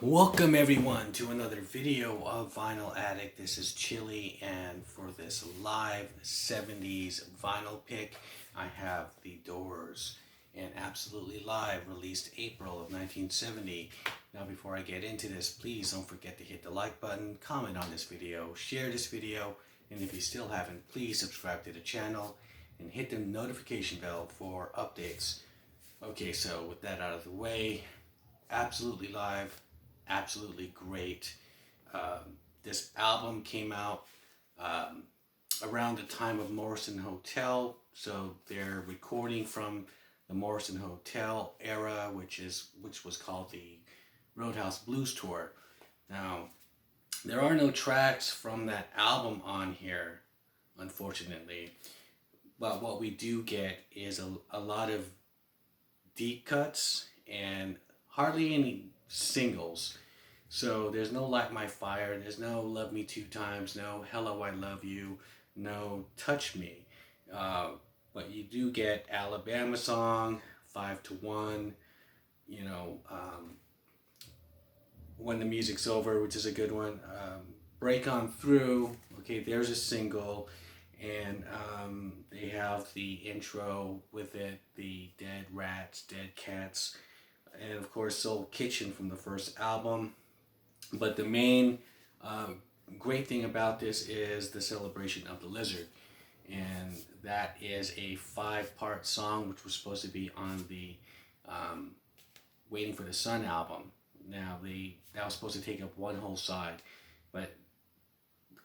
Welcome everyone to another video of Vinyl Addict. This is Chili, and for this live 70s vinyl pick, I have The Doors and Absolutely Live, released April of 1970. Now before I get into this, please don't forget to hit the like button, comment on this video, share this video, and if you still haven't, please subscribe to the channel and hit the notification bell for updates. Okay, so with that out of the way, Absolutely Live, absolutely great. This album came out around the time of Morrison Hotel, so they're recording from the Morrison Hotel era, which was called the Roadhouse Blues Tour. Now, there are no tracks from that album on here, unfortunately, but what we do get is a lot of deep cuts and hardly any singles. So there's no Light My Fire, there's no Love Me Two Times, no Hello I Love You, no Touch Me. But you do get Alabama Song, 5 to 1, When the Music's Over, which is a good one. Break On Through, okay, there's a single. And they have the intro with it, the Dead Rats, Dead Cats, and of course Soul Kitchen from the first album. But the main great thing about this is the Celebration of the Lizard, and that is a 5-part song which was supposed to be on the Waiting for the Sun album. Now that was supposed to take up one whole side, but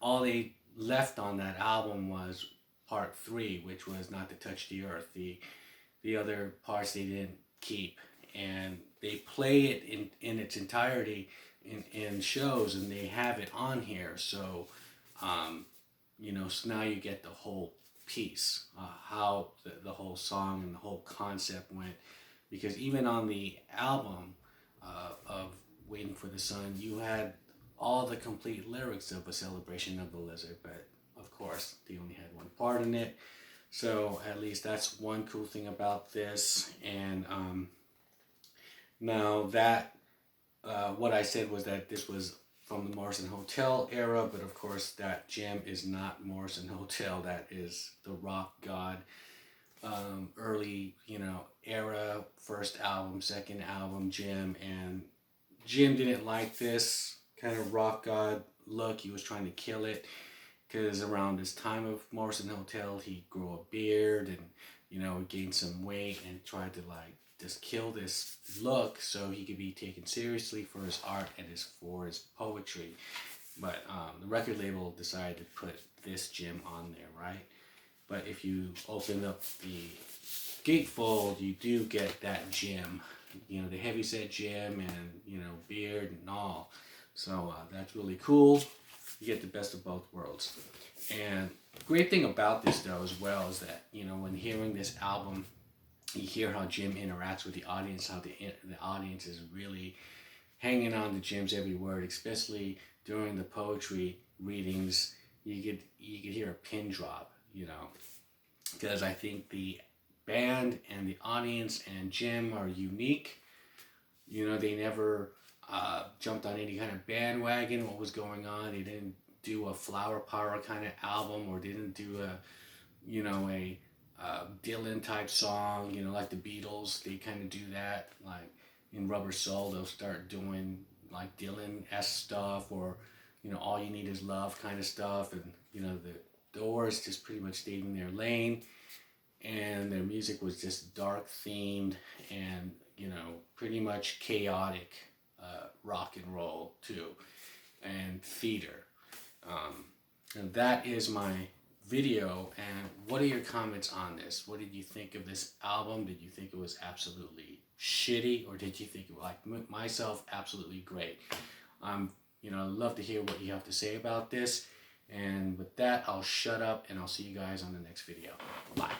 all they left on that album was part 3, which was Not to Touch the Earth. The other parts they didn't keep, and they play it in its entirety in shows, and they have it on here. So so now you get the whole piece, how the whole song and the whole concept went, because even on the album of Waiting for the Sun, you had all the complete lyrics of A Celebration of the Lizard, but of course they only had one part in it. So at least that's one cool thing about this. And now that what I said was that this was from the Morrison Hotel era, but of course that gem is not Morrison Hotel. That is the Rock God early era, first album, second album, Jim. And Jim didn't like this kind of Rock God look. He was trying to kill it, because around this time of Morrison Hotel, he grew a beard and gained some weight and tried to just kill this look so he could be taken seriously for his art and for his poetry. But the record label decided to put this Jim on there, right? But if you open up the gatefold, you do get that Jim, the heavyset Jim, and beard and all. So that's really cool. You get the best of both worlds. And the great thing about this, though, as well, is that when hearing this album, you hear how Jim interacts with the audience, how the audience is really hanging on to Jim's every word, especially during the poetry readings. You could hear a pin drop, because I think the band and the audience and Jim are unique. They never jumped on any kind of bandwagon, what was going on. They didn't do a flower power kind of album, or didn't do a Dylan type song, like the Beatles. They kind of do that, like in Rubber Soul, they'll start doing like Dylan-esque stuff, or All You Need Is Love kind of stuff. And the Doors just pretty much stayed in their lane, and their music was just dark themed and pretty much chaotic rock and roll too, and theater. And that is my video. And what are your comments on this? What did you think of this album? Did you think it was absolutely shitty, or did you think it, like myself, absolutely great? I'd love to hear what you have to say about this. And with that, I'll shut up, and I'll see you guys on the next video. Bye.